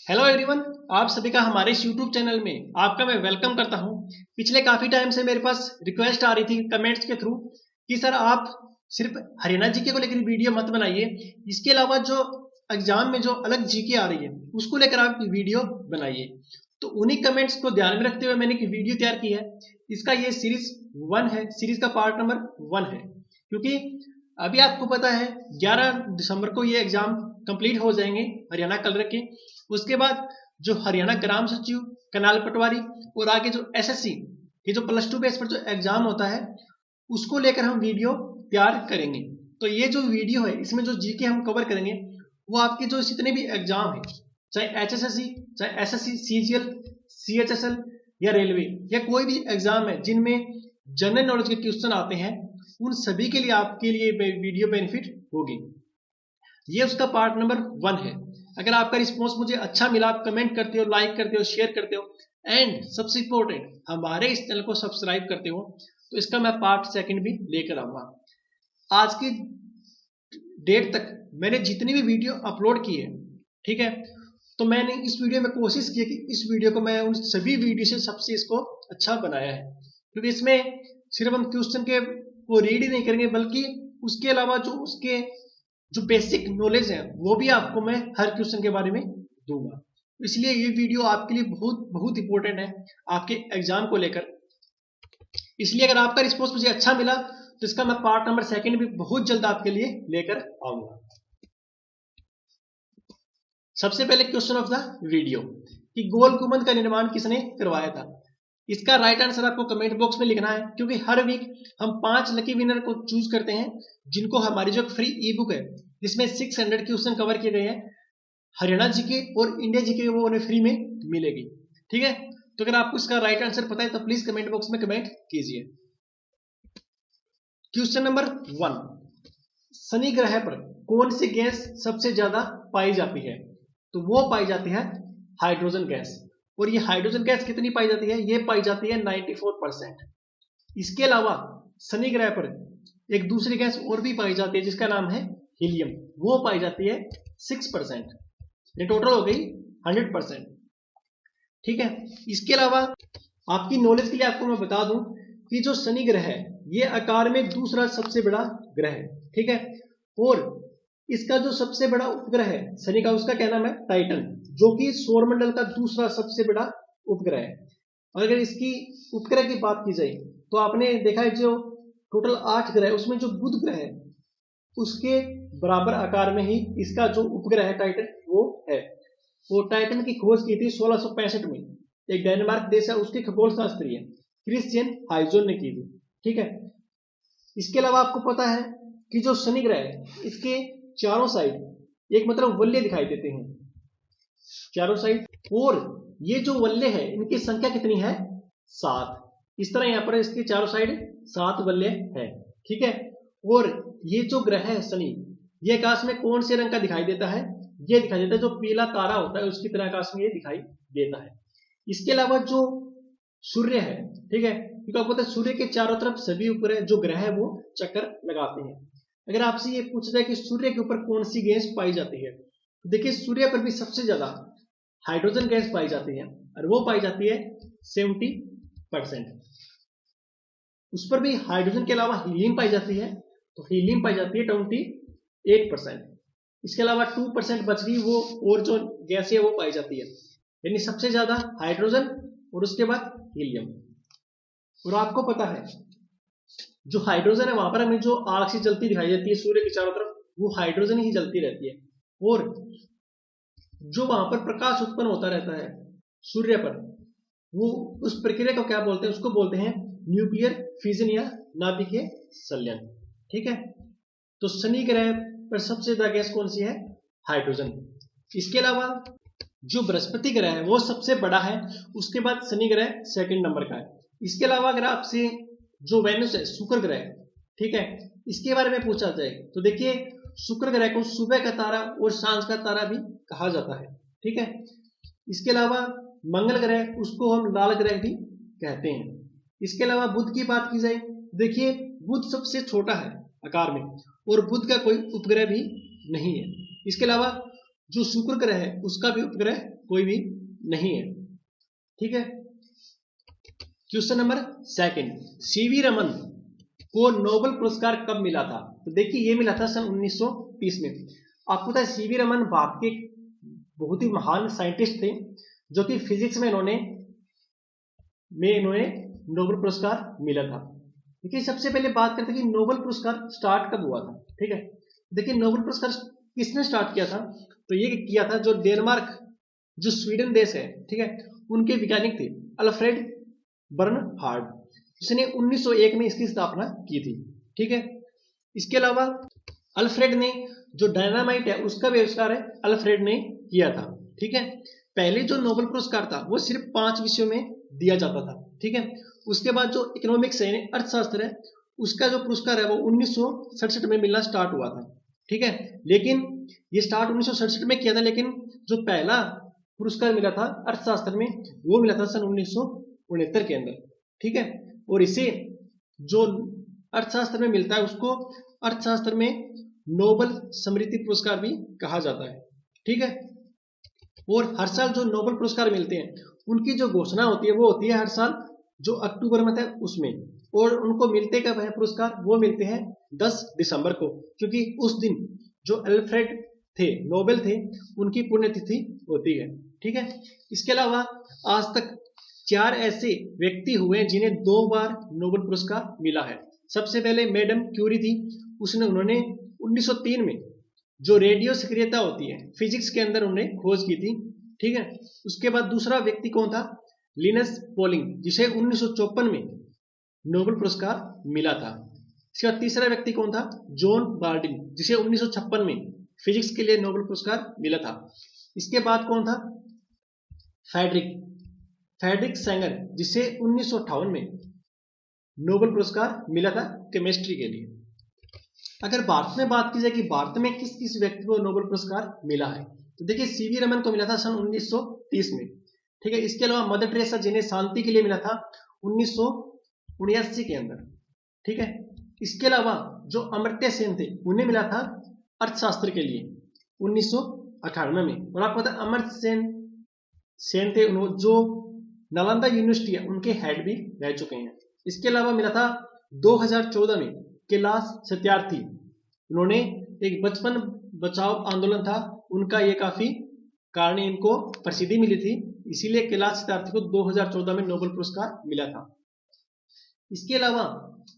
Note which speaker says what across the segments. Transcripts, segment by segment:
Speaker 1: Hello everyone, आप सभी का हमारे इस यूट्यूब चैनल में आपका मैं वेलकम करता हूं। पिछले काफी टाइम से मेरे पास रिक्वेस्ट आ रही थी कमेंट्स के थ्रू कि सर आप सिर्फ हरियाणा जीके को लेकर वीडियो मत बनाइए, इसके अलावा जो एग्जाम में जो अलग जीके आ रही है उसको लेकर आप वीडियो बनाइए। तो उन्हीं कमेंट्स को ध्यान में रखते हुए मैंने एक वीडियो तैयार की है। इसका ये सीरीज 1 है, सीरीज का पार्ट नंबर 1 है, क्योंकि अभी आपको पता है 11 दिसंबर को ये एग्जाम कंप्लीट हो जाएंगे हरियाणा कलर के। उसके बाद जो हरियाणा ग्राम सचिव, कनाल पटवारी और आगे जो एसएससी, ये जो +2 बेस पर जो एग्जाम होता है उसको लेकर हम वीडियो तैयार करेंगे। तो ये जो वीडियो है इसमें जो जीके हम कवर करेंगे वो आपके जो जितने भी एग्जाम है, चाहे एचएसएससी, चाहे एसएससी, सीजीएल, सीएचएसएल या रेलवे या कोई भी एग्जाम है जिनमें जनरल नॉलेज के क्वेश्चन आते हैं, उन सभी के लिए आपके लिए वीडियो बेनिफिट होगी। ये उसका पार्ट नंबर 1 है। अगर आपका रिस्पॉन्स मुझे अच्छा मिला, आप कमेंट करते हो, लाइक करते हो, शेयर करते हो एंड सबसे इंपॉर्टेंट हमारे इस चैनल को सब्सक्राइब करते हो, तो इसका मैं पार्ट 2 भी लेकर आऊंगा। आज की डेट तक मैंने जितनी भी वीडियो अपलोड की है, ठीक है, तो मैंने इस वीडियो में कोशिश की है कि इस वीडियो को मैं उन सभी वीडियो से सबसे इसको अच्छा बनाया है, क्योंकि इसमें सिर्फ हम क्वेश्चन के को रीड ही नहीं करेंगे बल्कि उसके अलावा जो उसके जो बेसिक नॉलेज है वो भी आपको मैं हर क्वेश्चन के बारे में दूंगा। इसलिए ये वीडियो आपके लिए बहुत बहुत इंपॉर्टेंट है आपके एग्जाम को लेकर। इसलिए अगर आपका रिस्पॉन्स मुझे अच्छा मिला तो इसका मैं पार्ट नंबर 2 भी बहुत जल्द आपके लिए लेकर आऊंगा। सबसे पहले क्वेश्चन ऑफ द वीडियो कि गोल गुंबद का निर्माण किसने करवाया था। इसका राइट आंसर आपको कमेंट बॉक्स में लिखना है, क्योंकि हर वीक हम 5 लकी विनर को चूज करते हैं जिनको हमारी जो फ्री ई बुक है जिसमें 600 क्वेश्चन कवर किए गए हैं हरियाणा जीके और इंडिया जीके, वो उन्हें फ्री में मिलेगी। ठीक है, तो अगर आपको इसका राइट आंसर पता है तो प्लीज कमेंट बॉक्स में कमेंट कीजिए। क्वेश्चन नंबर 1, शनि ग्रह पर कौन सी गैस सबसे ज्यादा पाई जाती है। तो वो पाई जाती है हाइड्रोजन गैस। और ये हाइड्रोजन गैस कितनी पाई जाती है, ये पाई जाती है 94%। इसके अलावा शनि ग्रह पर एक दूसरी गैस और भी पाई जाती है जिसका नाम है हीलियम, वो पाई जाती है 6%। ये टोटल हो गई 100%। ठीक है, इसके अलावा आपकी नॉलेज के लिए आपको मैं बता दूं कि जो शनि ग्रह है ये आकार में दूसरा सबसे बड़ा ग्रह है। ठीक है, और इसका जो सबसे बड़ा उपग्रह है शनि का, उसका क्या नाम है टाइटन, जो कि सौरमंडल का दूसरा सबसे बड़ा उपग्रह है। और अगर इसकी उपग्रह की बात की जाए तो आपने देखा है जो टोटल 8 ग्रह है उसमें जो बुध ग्रह है उसके बराबर आकार में ही इसका जो उपग्रह है टाइटन वो है। वो टाइटन की खोज की थी 1665 में, एक डेनमार्क देश है उसके खगोल शास्त्री है क्रिश्चियन हाइजोन ने की थी। ठीक है, इसके अलावा आपको पता है कि जो शनि ग्रह है इसके चारों साइड एक मतलब वल्ले दिखाई देते हैं चारों साइड, और ये जो वल्ले है इनकी संख्या कितनी है 7। इस तरह यहां पर इसके चारों साइड 7 वल्ले हैं। ठीक है, और ये जो ग्रह है शनि, ये आकाश में कौन से रंग का दिखाई देता है, ये दिखाई देता है जो पीला तारा होता है उसकी तरह आकाश में ये दिखाई देता है। इसके अलावा जो सूर्य है, ठीक है, क्योंकि आपको पता है सूर्य के चारों तरफ सभी ऊपर जो ग्रह है वो चक्कर लगाते हैं। अगर आपसे ये पूछा जाए कि सूर्य के ऊपर कौन सी गैस पाई जाती है, तो देखिए सूर्य पर भी सबसे ज्यादा हाइड्रोजन गैस पाई जाती है और वो पाई जाती है 70%। उस पर भी हाइड्रोजन के अलावा हीलियम पाई जाती है, तो हीलियम पाई जाती है 28%। इसके अलावा 2% बच गई, वो और जो गैस है वो पाई जाती है, यानी सबसे ज्यादा हाइड्रोजन और उसके बाद हीलियम। और आपको पता है जो हाइड्रोजन है वहां पर हमें जो आग से जलती दिखाई देती है सूर्य के चारों तरफ, वो हाइड्रोजन ही जलती रहती है। और जो वहां पर प्रकाश उत्पन्न होता रहता है सूर्य पर, वो उस प्रक्रिया को क्या बोलते हैं, उसको बोलते हैं न्यूक्लियर फिजन या नाभिकीय संलयन। ठीक है, तो शनि ग्रह पर सबसे ज्यादा गैस कौन सी है, हाइड्रोजन। इसके अलावा जो बृहस्पति ग्रह है वो सबसे बड़ा है, उसके बाद शनि ग्रह 2nd नंबर का है। इसके अलावा अगर आपसे जो वेनुस है शुक्र ग्रह, ठीक है, इसके बारे में पूछा जाए तो देखिए शुक्र ग्रह को सुबह का तारा और सांझ का तारा भी कहा जाता है। ठीक है, इसके अलावा मंगल ग्रह, उसको हम लाल ग्रह भी कहते हैं। इसके अलावा बुध की बात की जाए, देखिए बुध सबसे छोटा है आकार में और बुध का कोई उपग्रह भी नहीं है। इसके अलावा जो शुक्र ग्रह है उसका भी उपग्रह कोई भी नहीं है। ठीक है। क्वेश्चन नंबर 2, सीवी रमन को नोबेल पुरस्कार कब मिला था? तो देखिए ये मिला था सन 1930 में। आपको पता है सीवी रमन भारत के बहुत ही महान साइंटिस्ट थे जो कि फिजिक्स में इन्होंने नोबेल पुरस्कार मिला था। देखिए सबसे पहले बात करते हैं कि नोबेल पुरस्कार स्टार्ट कब हुआ था। ठीक है, देखिए नोबेल पुरस्कार किसने स्टार्ट किया था? तो ये किया था जो डेनमार्क, जो स्वीडन देश है, ठीक है, उनके वैज्ञानिक थे अल्फ्रेड बर्नहार्ड, जिसने 1901 में इसकी स्थापना की थी। ठीक है, इसके अलावा अल्फ्रेड ने जो डायनामाइट है उसका आविष्कार है अल्फ्रेड ने किया था। ठीक है, पहले जो नोबेल पुरस्कार था वो सिर्फ 5 विषयों में दिया जाता था। ठीक है, उसके बाद जो इकोनॉमिक्स है, अर्थशास्त्र है, उसका जो पुरस्कार है वो 1967 में मिलना स्टार्ट हुआ था। ठीक है, लेकिन ये स्टार्ट 1967 में किया था, लेकिन जो पहला पुरस्कार मिला था अर्थशास्त्र में वो मिला था सन 1969 के अंदर। ठीक है, और इसे जो अर्थशास्त्र में मिलता है उसको अर्थशास्त्र में नोबेल स्मृति पुरस्कार भी कहा जाता है। ठीक है, और हर साल जो नोबेल पुरस्कार मिलते हैं उनकी जो घोषणा होती है वो होती है हर साल जो अक्टूबर में है उसमें, और उनको मिलते कब है पुरस्कार? वो मिलते हैं 10 दिसंबर को, क्योंकि उस दिन जो अल्फ्रेड थे, नोबेल थे, उनकी पुण्यतिथि होती है। ठीक है, इसके अलावा आज तक 4 ऐसे व्यक्ति हुए जिन्हें 2 बार नोबेल पुरस्कार मिला है। सबसे पहले मैडम क्यूरी थी, उन्होंने 1903 में जो रेडियो सक्रियता होती है फिजिक्स के अंदर उन्होंने खोज की थी। ठीक है, उसके बाद दूसरा व्यक्ति कौन था? लिनस पॉलिंग, जिसे 1954 में नोबेल पुरस्कार मिला था। इसके बाद तीसरा व्यक्ति कौन था? जॉन बार्डिन, जिसे 1956 में फिजिक्स के लिए नोबेल पुरस्कार मिला था। इसके बाद कौन था? फ्रेडरिक सेंगर, जिसे 1958 में नोबेल पुरस्कार मिला था केमिस्ट्री के लिए। अगर भारत में बात की जाए कि भारत में किस किस व्यक्ति को नोबेल पुरस्कार मिला है, तो देखिए सीवी रमन को मिला था सन 1930 में। ठीक है, इसके अलावा मदर टेरेसा जिन्हें शांति के लिए मिला था 1979 के अंदर। ठीक है, इसके अलावा जो अमर्त्य सेन थे उन्हें मिला था अर्थशास्त्र के लिए 1998 में। और आपको पता है अमर्त्य सेन थे जो नालंदा यूनिवर्सिटी है उनके हेड भी रह चुके हैं। इसके अलावा मिला था 2014 में कैलाश सत्यार्थी, उन्होंने एक बचपन बचाओ आंदोलन था उनका, ये काफी कारण इनको प्रसिद्धि मिली थी, इसीलिए कैलाश सत्यार्थी को 2014 में नोबेल पुरस्कार मिला था। इसके अलावा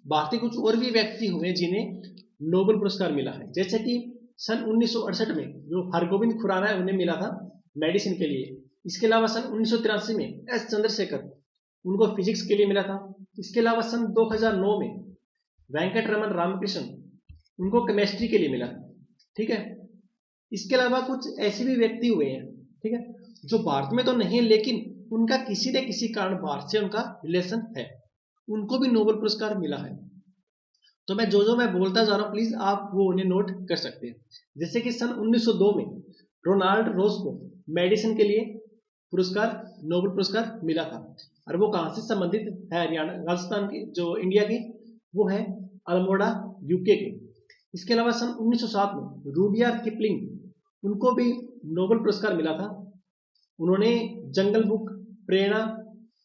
Speaker 1: भारतीय कुछ और भी व्यक्ति हुए जिन्हें नोबेल पुरस्कार मिला है, जैसे कि सन 1968 में जो हरगोविंद खुराना है उन्हें मिला था मेडिसिन के लिए। इसके अलावा सन 1983 में एस चंद्रशेखर, उनको फिजिक्स के लिए मिला था। इसके अलावा सन 2009 में वेंकट रमन रामकृष्ण, उनको केमिस्ट्री के लिए मिला। ठीक है, इसके अलावा कुछ ऐसे भी व्यक्ति हुए हैं, ठीक है, जो भारत में तो नहीं है लेकिन उनका किसी न किसी कारण भारत से उनका रिलेशन है, उनको भी नोबेल पुरस्कार मिला है। तो मैं जो मैं बोलता जा रहा हूँ प्लीज आप वो उन्हें नोट कर सकते हैं। जैसे कि सन 1902 में रोनाल्ड रोज को मेडिसिन के लिए पुरस्कार, नोबेल पुरस्कार मिला था, और वो कहां से संबंधित है? हरियाणा, राजस्थान की, जो इंडिया की, वो है अल्मोड़ा, यूके के। इसके अलावा सन 1907 में रूडियार्ड किपलिंग, उनको भी नोबेल पुरस्कार मिला था। उन्होंने जंगल बुक, प्रेरणा,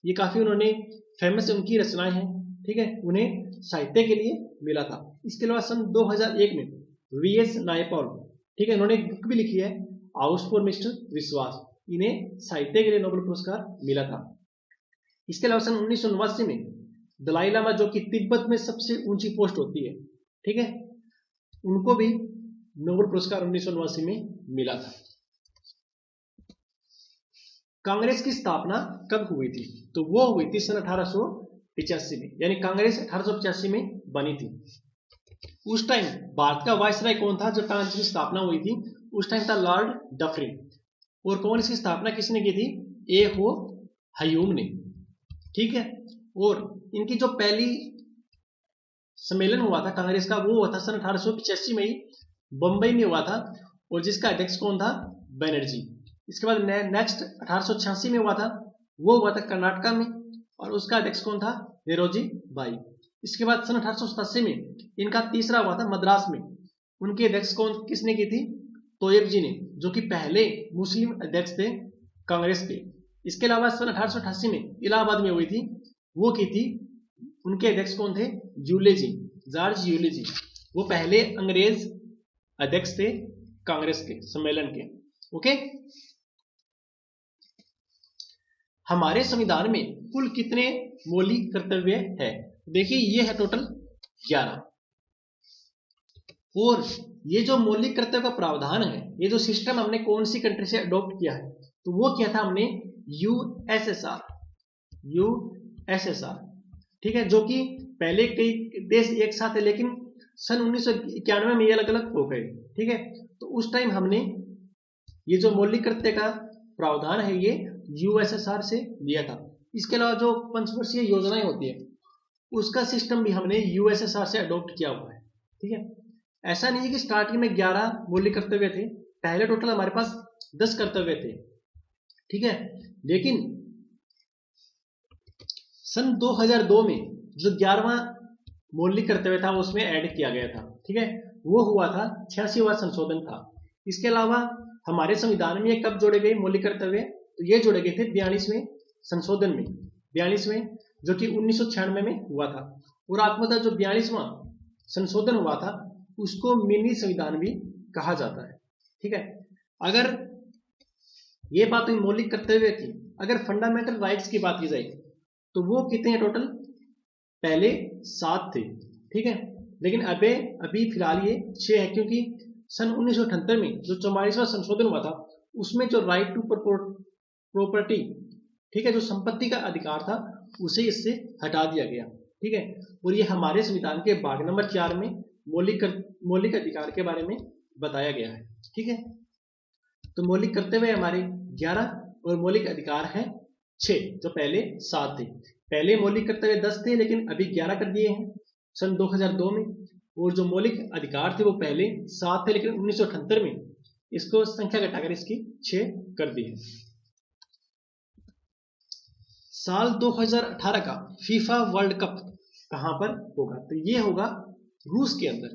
Speaker 1: ये काफी उन्होंने फेमस उनकी रचनाएं हैं। ठीक है, उन्हें साहित्य के लिए मिला था। इसके अलावा सन 2001 में वीएस नायपॉल, ठीक है, इन्होंने एक बुक भी लिखी है हाउस फॉर मिस्टर विश्वास, इन्हें साहित्य के लिए नोबेल पुरस्कार मिला था। इसके अलावा सन 1989 में दलाई लामा, जो कि तिब्बत में सबसे ऊंची पोस्ट होती है, ठीक है, उनको भी नोबेल पुरस्कार 1989 में मिला था। कांग्रेस की स्थापना कब हुई थी? तो वो हुई थी सन 1885 में, यानी कांग्रेस 1885 में बनी थी। उस टाइम भारत का वायसराय कौन था जब कांग्रेस की स्थापना हुई थी? उस टाइम था लॉर्ड डफरिन। और कांग्रेस की स्थापना किसने की थी? ए हो ह्यूम ने। ठीक है, और इनकी जो पहली सम्मेलन हुआ था कांग्रेस का, वो हुआ था सन 1885 में ही बंबई में हुआ था, और जिसका अध्यक्ष कौन था? बनर्जी। इसके बाद नेक्स्ट 1886 में हुआ था, वो हुआ था कर्नाटका में, और उसका अध्यक्ष कौन था? नेरोजी भाई। इसके बाद सन 1887 में इनका तीसरा हुआ था मद्रास में, उनके अध्यक्ष कौन, किसने की थी? तोयब जी ने, जो कि पहले मुस्लिम अध्यक्ष थे कांग्रेस के। इसके अलावा सन 1888 में इलाहाबाद में हुई थी, वो की थी, उनके अध्यक्ष कौन थे? यूले जी, जॉर्ज यूले जी। वो पहले अंग्रेज अध्यक्ष थे कांग्रेस के सम्मेलन के। ओके, हमारे संविधान में कुल कितने मौलिक कर्तव्य है? देखिए ये है टोटल 11। और ये जो मौलिक कर्तव्य का प्रावधान है, ये जो सिस्टम हमने कौन सी कंट्री से अडॉप्ट किया है? तो वो किया था हमने यूएसएसआर, ठीक है, जो कि पहले कई देश एक साथ है, लेकिन सन 1991 में ये अलग अलग हो गए। ठीक है, तो उस टाइम हमने ये जो मौलिक कर्तव्य का प्रावधान है ये यूएसएसआर से लिया था। इसके अलावा जो पंचवर्षीय योजनाएं होती है उसका सिस्टम भी हमने यूएसएसआर से अडॉप्ट किया हुआ है। ठीक है, ऐसा नहीं है कि स्टार्टिंग में 11 मौलिक कर्तव्य थे, पहले टोटल हमारे पास 10 कर्तव्य थे। ठीक है, लेकिन सन 2002 में जो 11वां मौलिक कर्तव्य था उसमें ऐड किया गया था। ठीक है, वो हुआ था 86वां संशोधन था। इसके अलावा हमारे संविधान में ये कब जोड़े गए मौलिक कर्तव्य? तो ये जोड़े गए थे 42वें संशोधन में, 42वें, जो कि 1996 में हुआ था। और आपको पता जो 42वां संशोधन हुआ था उसको मिनी संविधान भी कहा जाता है। ठीक है, अगर ये बात हुई मौलिक कर्तव्य की, अगर फंडामेंटल राइट्स की बात की जाए तो वो कितने हैं टोटल? पहले 7 थे। ठीक है, लेकिन अभी फिलहाल ये 6 है, क्योंकि सन 1978 में जो 44वां संशोधन हुआ था उसमें जो राइट टू प्रॉपर्टी, ठीक है, जो संपत्ति का अधिकार था उसे इससे हटा दिया गया। ठीक है, और ये हमारे संविधान के भाग नंबर 4 में मौलिक अधिकार के बारे में बताया गया है। ठीक है, तो मौलिक कर्तव्य हमारे 11 और मौलिक अधिकार है 6, जो पहले 7 थे। पहले मौलिक कर्तव्य 10 थे, लेकिन अभी 11 कर दिए हैं सन 2002 में। और जो मौलिक अधिकार थे वो पहले 7 थे, लेकिन 1978 में इसको संख्या घटाकर इसकी 6 कर दी है। साल 2018 का फीफा वर्ल्ड कप कहां पर होगा? तो ये होगा रूस के अंदर।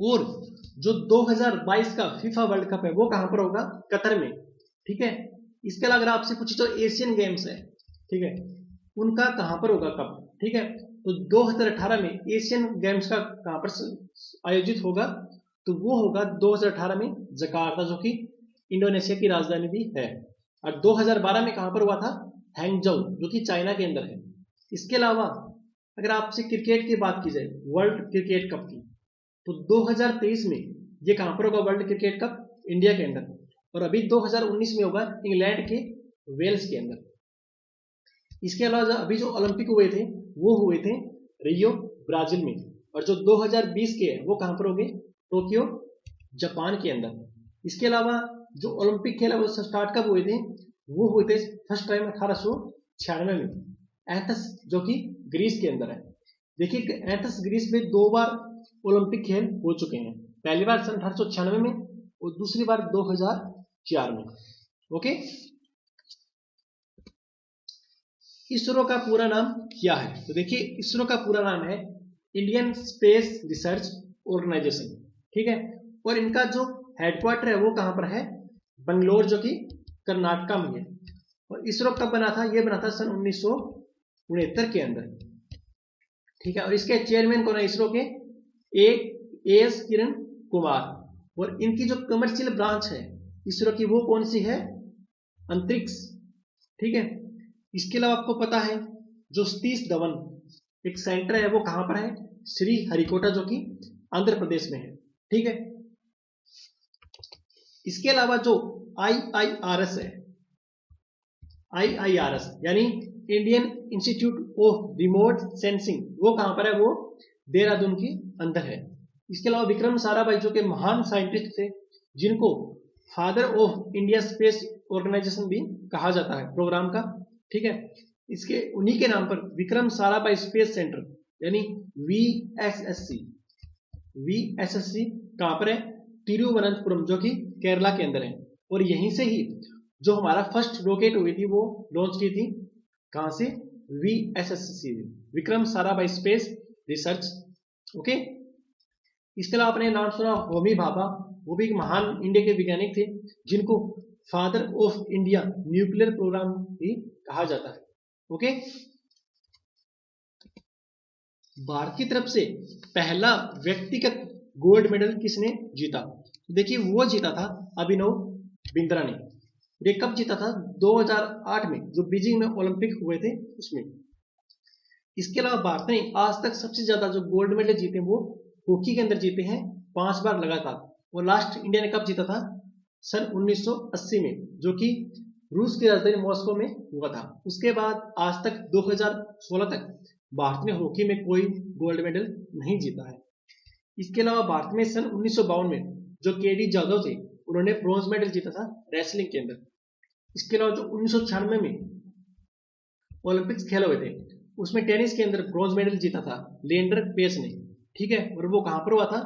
Speaker 1: और जो 2022 का फीफा वर्ल्ड कप है वो कहां पर होगा? कतर में। ठीक है, इसके अलावा अगर आपसे पूछे तो एशियन गेम्स है, ठीक है, उनका कहां पर होगा कप? ठीक है, तो 2018 में एशियन गेम्स का कहां पर आयोजित होगा? तो वो होगा 2018 में जकार्ता, जो कि इंडोनेशिया की राजधानी भी है। और 2012 में कहां पर हुआ था? हैंगजोउ, जो कि चाइना के अंदर है। इसके अलावा अगर आपसे क्रिकेट की बात की जाए, वर्ल्ड क्रिकेट कप की, तो 2023 में ये कहां पर होगा वर्ल्ड क्रिकेट कप? इंडिया के अंदर। और अभी 2019 में होगा इंग्लैंड के वेल्स के अंदर। इसके अलावा अभी जो ओलंपिक हुए थे वो हुए थे रियो ब्राजील में। और जो 2020 के हैं वो कहां पर होंगे? टोक्यो जापान के अंदर। इसके अलावा जो ओलंपिक खेल है वो स्टार्ट कब हुए थे? वो हुए थे फर्स्ट टाइम 1896 में एथेंस, जो कि ग्रीस के अंदर है। देखिए एथेंस ग्रीस में 2 बार ओलंपिक खेल हो चुके हैं, पहली बार सन 1896 में और दूसरी बार 2004 में। ओके, इसरो का पूरा नाम क्या है? तो देखिए इसरो का पूरा नाम है इंडियन स्पेस रिसर्च ऑर्गेनाइजेशन। ठीक है, और इनका जो हेडक्वार्टर है वो कहां पर है? बंगलोर, जो कि कर्नाटका में है। और इसरो कब बना था? ये बना था सन 1969 के अंदर। ठीक है, और इसके चेयरमैन कौन है इसरो के? एस किरण कुमार। और इनकी जो कमर्शियल ब्रांच है इसरो की वो कौन सी है? अंतरिक्ष। ठीक है, इसके अलावा आपको पता है जो सतीश धवन एक सेंटर है वो कहां पर है? श्री हरिकोटा, जो कि आंध्र प्रदेश में है। ठीक है, इसके अलावा जो IIRS है, IIRS यानी Indian institute of remote sensing, वो कहां पर है? वो देहरादून के अंदर है। इसके अलावा विक्रम साराभाई, जो कि महान साइंटिस्ट थे, जिनको father of India space organisation भी कहा जाता है प्रोग्राम का। ठीक है, इसके उन्हीं के नाम पर विक्रम साराभाई स्पेस सेंटर यानी VSSC कहां पर है? तिरुवनंतपुरम, जो कि केरला के अंदर है। और यहीं से ही जो हमारा फर्स्ट रॉकेट हुई थी वो लॉन्च की थी कहां से? VSSC, Vikram Sarabhai space research. Okay, इसके अलावा आपने नाम सुना होमी भाभा। वो भी एक महान इंडिया के वैज्ञानिक थे जिनको father of India nuclear programme भी कहा जाता है। ओके, भारत की तरफ से पहला व्यक्तिगत गोल्ड मेडल किसने जीता? देखिए वो जीता था अभिनव बिंद्रा ने। ये कब जीता था? 2008 में, जो बीजिंग में ओलंपिक हुए थे उसमें। इसके अलावा भारत ने आज तक सबसे ज्यादा जो गोल्ड मेडल जीते वो हॉकी के अंदर जीते हैं 5 बार लगातार। और लास्ट इंडिया ने कब जीता था? सन 1980 में, जो कि रूस की राजधानी मॉस्को में हुआ था। उसके बाद आज तक 2016 तक भारत ने हॉकी में कोई गोल्ड मेडल नहीं जीता है। इसके अलावा भारत में सन 1952 में जो केडी जाधव थे उन्होंने ब्रॉन्ज मेडल जीता था रेसलिंग के अंदर। इसके अलावा जो 1996 में ओलंपिक्स खेल हुए थे उसमें टेनिस के अंदर ब्रॉन्ज मेडल जीता था लिएंडर पेस ने। ठीक है, और वो कहां पर हुआ था?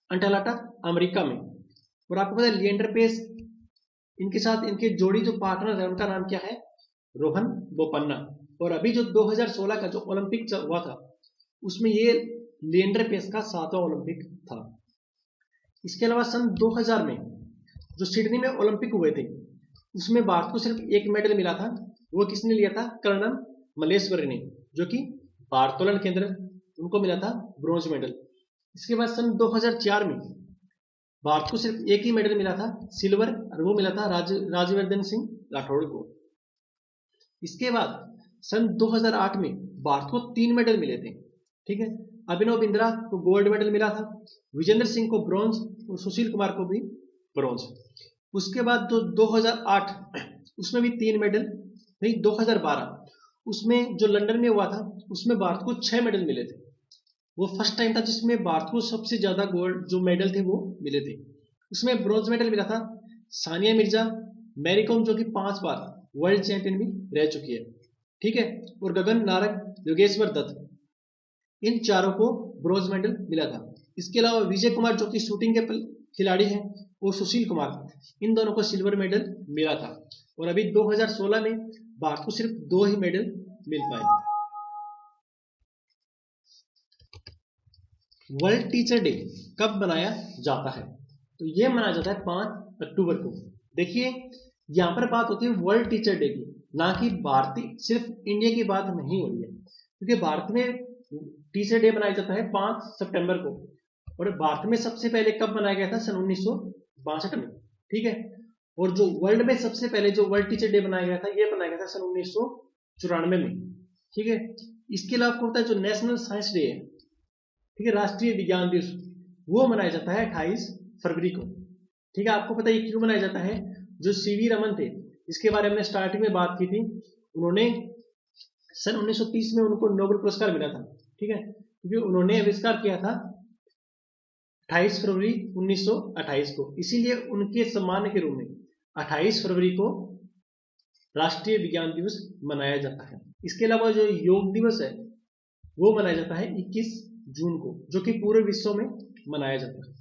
Speaker 1: अटलांटा अमेरिका में। और आपको पता है लिएंडर पेस, इनके साथ इनके जोड़ी जो पार्टनर है उनका नाम क्या है? रोहन बोपन्ना। और अभी जो 2016 का जो ओलंपिक हुआ था उसमें ये लिएंडर पेस का 7वां ओलंपिक था। इसके अलावा सन 2000 में जो सिडनी में ओलंपिक हुए थे उसमें भारत को सिर्फ एक मेडल मिला था। वो किसने लिया था? कर्नल मल्लेश्वरी ने, जो कि भारोत्तोलन के अंदर उनको मिला था ब्रॉन्ज मेडल। इसके बाद सन 2004 में भारत को सिर्फ एक ही मेडल मिला था सिल्वर, और वो मिला था राज्यवर्धन सिंह राठौड़ को। इसके बाद सन 2008 में भारत को 3 मेडल मिले थे। ठीक है, अभिनव बिंद्रा को गोल्ड मेडल मिला था, विजेंद्र सिंह को ब्रॉन्ज और सुशील कुमार को भी ब्रॉन्ज। उसके बाद जो 2008 उसमें भी 3 मेडल, नहीं 2012 उसमें जो लंदन में हुआ था उसमें भारत को 6 मेडल मिले थे। वो फर्स्ट टाइम था जिसमें भारत को सबसे ज्यादा गोल्ड जो मेडल थे वो मिले थे। उसमें ब्रॉन्ज मेडल मिला था सानिया मिर्जा, मैरी कॉम जो कि 5 बार वर्ल्ड चैंपियन भी रह चुकी है। ठीक है, और गगन नारंग, योगेश्वर दत्त, इन चारों को ब्रॉन्ज मेडल मिला था। इसके अलावा विजय कुमार जो कि शूटिंग के खिलाड़ी हैं और सुशील कुमार, इन दोनों को सिल्वर मेडल मिला था। और अभी 2016 में भारत को सिर्फ 2 ही मेडल मिल पाए। वर्ल्ड टीचर डे कब मनाया जाता है? तो यह मनाया जाता है 5 अक्टूबर को। देखिए यहां पर बात होती है वर्ल्ड टीचर डे की, ना कि भारतीय सिर्फ इंडिया की बात नहीं हो रही है, क्योंकि भारत में टीचर डे मनाया जाता है 5 सितंबर को। और भारत में सबसे पहले कब मनाया गया था? सन 1962 में। ठीक है, और जो वर्ल्ड में सबसे पहले जो वर्ल्ड टीचर डे बनाया गया था ये बनाया गया था सन 1994 में। ठीक है, इसके अलावा आपको पता है जो नेशनल साइंस डे है, ठीक है, राष्ट्रीय विज्ञान दिवस, वो मनाया जाता है 28 फरवरी को। ठीक है, आपको पता है क्यों मनाया जाता है? जो सीवी रमन थे, जिसके बारे में स्टार्टिंग में बात की थी, उन्होंने सन 1930 में उनको नोबेल पुरस्कार मिला था। ठीक है, क्योंकि उन्होंने आविष्कार किया था 28 फरवरी 1928 को, इसीलिए उनके सम्मान के रूप में 28 फरवरी को राष्ट्रीय विज्ञान दिवस मनाया जाता है। इसके अलावा जो योग दिवस है वो मनाया जाता है 21 जून को, जो कि पूरे विश्व में मनाया जाता है।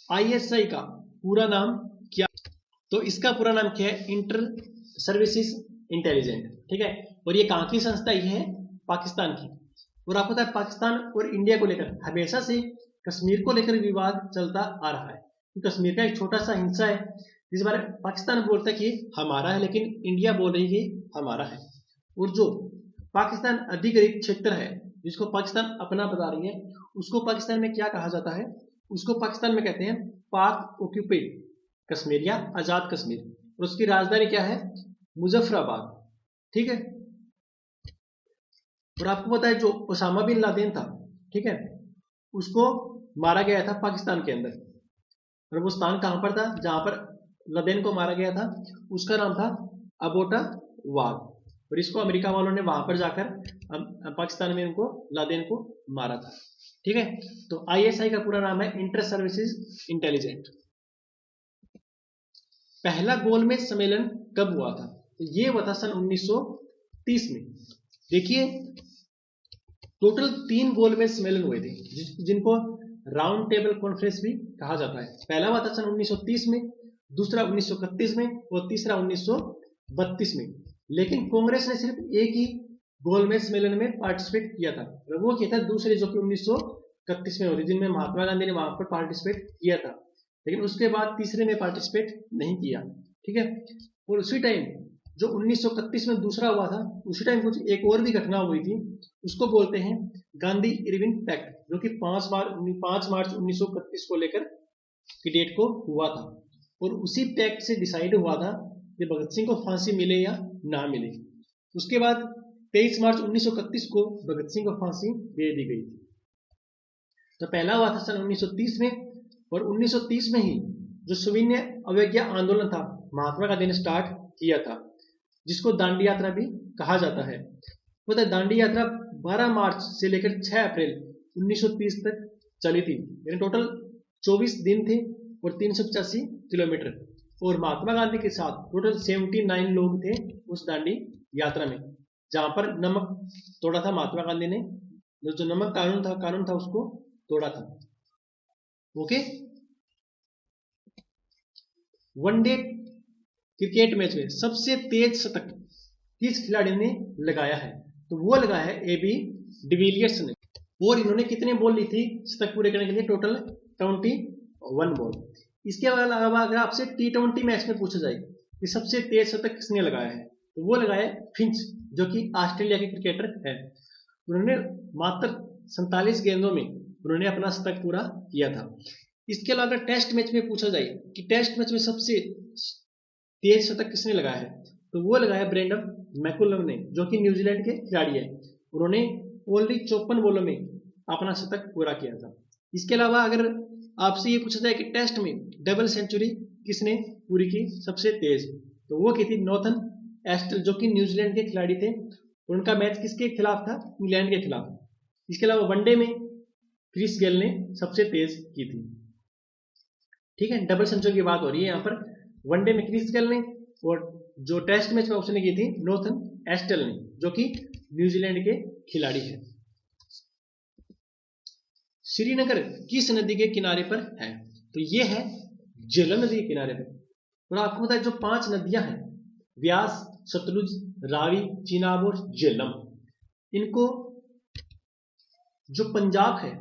Speaker 1: ISI का पूरा नाम क्या? तो इसका पूरा नाम क्या है? Inter services intelligent. ठीक है, और ये कहां की संस्था? ये है पाकिस्तान की। और आपको पता है पाकिस्तान और इंडिया को लेकर हमेशा से कश्मीर को लेकर विवाद चलता आ रहा है। तो कश्मीर का एक छोटा सा हिस्सा है जिस बारे पाकिस्तान बोलता है कि हमारा है, लेकिन इंडिया बोल रही है हमारा है। और जो पाकिस्तान अधिकृत क्षेत्र है जिसको पाकिस्तान अपना बता रही है, उसको पाकिस्तान में क्या कहा जाता है? उसको पाकिस्तान में कहते हैं पाक ऑक्यूपाइड कश्मीर या आजाद कश्मीर। और उसकी राजधानी क्या है? मुजफ्फराबाद। ठीक है, और आपको पता है जो ओसामा बिन लादेन था, ठीक है, उसको मारा गया था पाकिस्तान के अंदर। और वो स्थान कहां पर था जहां पर लादेन को मारा गया था? उसका नाम था अबोटा वाग। और इसको अमेरिका वालों ने वहां पर जाकर पाकिस्तान में उनको लादेन को मारा था। ठीक है, तो ISI का पूरा नाम है इंटर सर्विसेज इंटेलिजेंट। पहला गोलमेज सम्मेलन कब हुआ था? तो ये हुआ था सन 1930 में। देखिए टोटल 3 गोलमेज सम्मेलन हुए थे जिनको राउंड टेबल कॉन्फ्रेंस भी कहा जाता है। पहला हुआ था सन 1930 में, दूसरा 1931 में और तीसरा 1932 में। लेकिन कांग्रेस ने सिर्फ एक ही गोलमेज सम्मेलन में पार्टिसिपेट किया था, और वो किया था दूसरे, जो कि 31 में हुई थी, जिनमें महात्मा गांधी ने वहां पर पार्टिसिपेट किया था, लेकिन उसके बाद तीसरे में पार्टिसिपेट नहीं किया। ठीक है, और उसी टाइम जो 1931 में दूसरा हुआ था, उसी टाइम कुछ एक और भी घटना हुई थी, उसको बोलते हैं गांधी इरविन पैक्ट, जो कि 5 मार्च 1931 को लेकर की डेट को हुआ था। और उसी पैक्ट से डिसाइड हुआ था कि भगत सिंह को फांसी मिले या ना मिले। उसके बाद 23 मार्च 1931 को भगत सिंह को फांसी दे दी गई थी। तो पहला हुआ था सन 1930 में, और 1930 में ही जो सविनय अवज्ञा आंदोलन था महात्मा गांधी ने स्टार्ट किया था, जिसको दांडी यात्रा भी कहा जाता है। वो दांडी यात्रा 12 मार्च से लेकर 6 अप्रैल 1930 तक चली थी, यानी टोटल 24 दिन थे और 385 किलोमीटर। और महात्मा गांधी के साथ टोटल 79 लोग थे उस दांडी यात्रा में, जहां पर नमक तोड़ा था महात्मा गांधी ने, जो नमक कानून था उसको तोड़ा था। ओके, वनडे क्रिकेट मैच में सबसे तेज शतक किस खिलाड़ी ने लगाया है? तो वो लगाया है AB डिविलियर्स ने। और इन्होंने कितने बॉल ली थी शतक पूरे करने के लिए? Total 21 ball. इसके अलावा अगर आपसे T20 मैच में पूछा जाए कि सबसे तेज शतक किसने लगाया है, तो वो लगाया है फिंच, जो कि ऑस्ट्रेलिया के क्रिकेटर है। उन्होंने मात्र 47 गेंदों में उन्होंने अपना शतक पूरा किया था। इसके अलावा टेस्ट मैच में पूछा जाए कि टेस्ट मैच में सबसे तेज शतक किसने लगाया है, तो वो लगाया ब्रेंडन मैकुलम ने, जो कि न्यूजीलैंड के खिलाड़ी है। उन्होंने ओनली 54 बॉलों में अपना शतक पूरा किया था। इसके अलावा अगर आपसे ये पूछा जाए कि टेस्ट में डबल सेंचुरी किसने पूरी की सबसे तेज, तो वो की थी नॉर्थन एस्टल, जो कि न्यूजीलैंड के खिलाड़ी थे। उनका मैच किसके खिलाफ था? इंग्लैंड के खिलाफ। इसके अलावा वनडे में क्रिस गेल ने सबसे तेज की थी। ठीक है, डबल सेंचुरी की बात हो रही है यहाँ पर। वनडे में क्रिस गेल ने, और जो टेस्ट मैच में उसने की थी नॉर्थन एस्टल ने, जो कि न्यूजीलैंड के खिलाड़ी है। श्रीनगर किस नदी के किनारे पर है? तो ये है झेलम नदी के किनारे पर। और आपको पता है जो 5 नदियां हैं, व्यास, सतलुज, रावी, चिनाब और झेलम, इनको जो पंजाब है,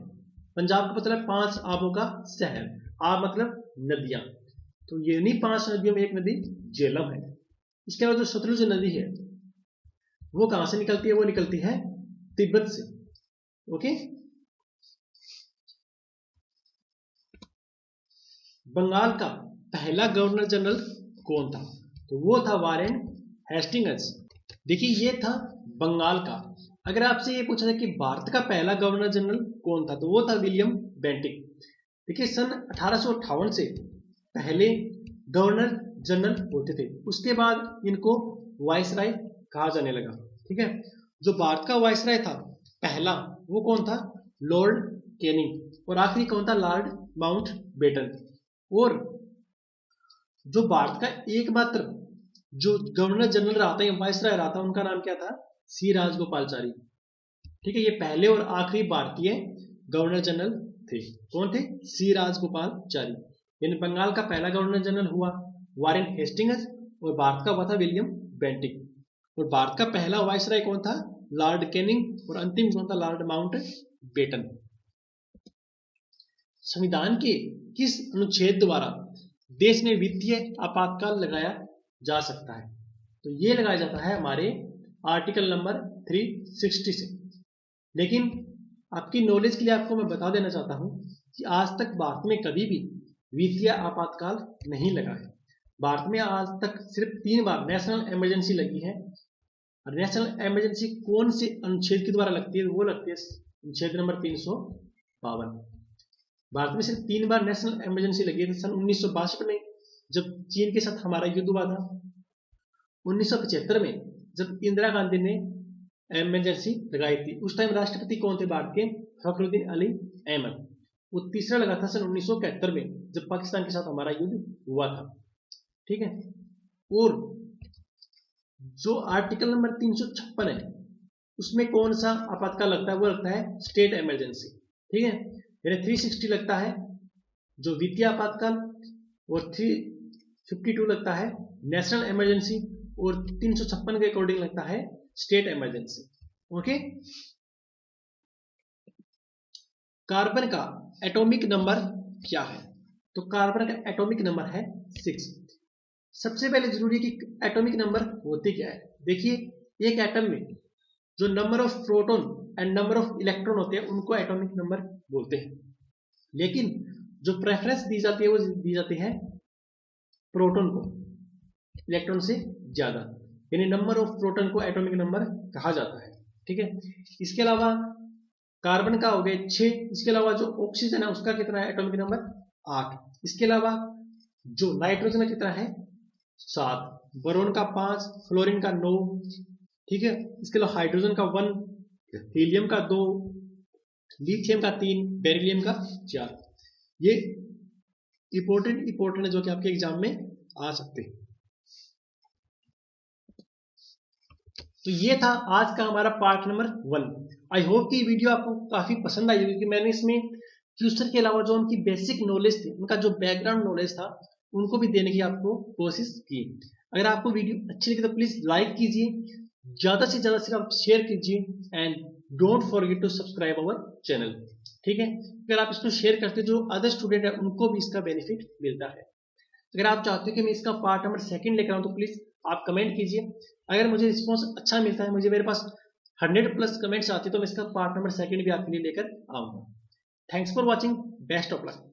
Speaker 1: पंजाब का मतलब 5 आबों का शहर, आब मतलब नदियां, तो ये नहीं 5 नदियों में एक नदी झेलम है। इसके अलावा जो सतलुज नदी है वो कहां से निकलती है? वो निकलती है तिब्बत से। ओके, बंगाल का पहला गवर्नर जनरल कौन था? तो वो था वारेन हेस्टिंग्स। देखिए, ये था बंगाल का। अगर आपसे ये पूछा जाए कि भारत का पहला गवर्नर जनरल कौन था, तो वो था विलियम बेंटिक। देखिए, सन 1858 से पहले गवर्नर जनरल होते थे, उसके बाद इनको वाइसराय कहा जाने लगा। ठीक है, जो भारत का वाइसराय था पहला, वो कौन था? Lord Canning. और आखिरी कौन था? Lord Mountbatten. और जो भारत का एकमात्र जो गवर्नर जनरल रहा था या वाइसराय रहा था, उनका नाम क्या था? सी राजगोपालचारी। ठीक है, ये पहले और आखिरी भारतीय गवर्नर जनरल थे। कौन थे? सी राजगोपालचारी। यानी बंगाल का पहला गवर्नर जनरल हुआ वारेन हेस्टिंग्स, और भारत का हुआ था विलियम बेंटिक। और भारत का पहला वाइसराय कौन था? Lord Canning. और अंतिम कौन था? Lord Mountbatten. संविधान के किस अनुच्छेद द्वारा देश में वित्तीय आपातकाल लगाया जा सकता है? तो ये लगाया जाता है हमारे आर्टिकल नंबर 360 से। लेकिन आपकी नॉलेज के लिए आपको मैं बता देना चाहता हूं कि आज तक भारत में कभी भी वित्तीय आपातकाल नहीं लगा है। भारत में आज तक सिर्फ 3 बार नेशनल इमरजेंसी लगी है। और नेशनल इमरजेंसी कौन से अनुच्छेद के द्वारा लगती है? वो लगती है अनुच्छेद नंबर 352। भारत में सिर्फ 3 बार नेशनल इमरजेंसी लगी है। सन 1962 में जब चीन के साथ हमारा युद्ध हुआ था, 1975 में जब इंदिरा गांधी ने इमरजेंसी लगाई थी, उस टाइम राष्ट्रपति कौन थे भारत के? फखरुद्दीन अली अहमद। वो तीसरा लगा था सन 1971 में जब पाकिस्तान के साथ हमारा युद्ध हुआ था। ठीक है, और जो आर्टिकल नंबर 356 है उसमें कौन सा आपातकाल लगता है? वो लगता है स्टेट इमरजेंसी। ठीक है, यानी 360 लगता है जो वित्तीय आपातकाल, और 352 लगता है नेशनल इमरजेंसी, और 356 के अकॉर्डिंग लगता है स्टेट इमरजेंसी। ओके, कार्बन का एटॉमिक नंबर क्या है? तो कार्बन का एटॉमिक नंबर है 6। सबसे पहले जरूरी कि एटॉमिक नंबर होते क्या है। देखिए, एक एटम में जो number of proton and number of electron होते हैं उनको एटॉमिक नंबर बोलते हैं, लेकिन जो प्रेफरेंस दी जाती है वो दी जाती है प्रोटॉन को इलेक्ट्रॉन से ज्यादा, यानी नंबर ऑफ प्रोटॉन को एटॉमिक नंबर कहा जाता है। ठीक है, इसके अलावा कार्बन का हो गया 6, इसके अलावा जो ऑक्सीजन है उसका कितना है एटॉमिक नंबर 8, इसके अलावा जो नाइट्रोजन का कितना है 7, बोरोन का 5, फ्लोरीन का 9, ठीक है, इसके अलावा हाइड्रोजन का 1, हीलियम का 2, लिथियम का 3, बेरिलियम का 4। ये इंपॉर्टेंट है जो कि आपके एग्जाम में आ सकते हैं। तो ये था आज का हमारा पार्ट नंबर 1। आई होप कि वीडियो आपको काफी पसंद आई होगी, क्योंकि मैंने इसमें फ्यूचर के अलावा जो उनकी बेसिक नॉलेज थी, उनका जो बैकग्राउंड नॉलेज था, उनको भी देने की आपको कोशिश की। अगर आपको वीडियो अच्छी लगी तो प्लीज लाइक कीजिए, ज्यादा से ज्यादा से आप शेयर कीजिए and don't forget to subscribe our channel. ठीक है, अगर आप इसको शेयर करते जो अदर स्टूडेंट है उनको भी इसका बेनिफिट मिलता है। अगर आप चाहते हो कि मैं इसका पार्ट नंबर 2 लेकर आऊँ तो प्लीज आप कमेंट कीजिए। अगर मुझे रिस्पॉन्स अच्छा मिलता है, मुझे मेरे पास 100+ कमेंट्स आते हैं, तो मैं इसका पार्ट नंबर 2 भी आपके लिए लेकर आऊंगा। Thanks for watching, best of luck.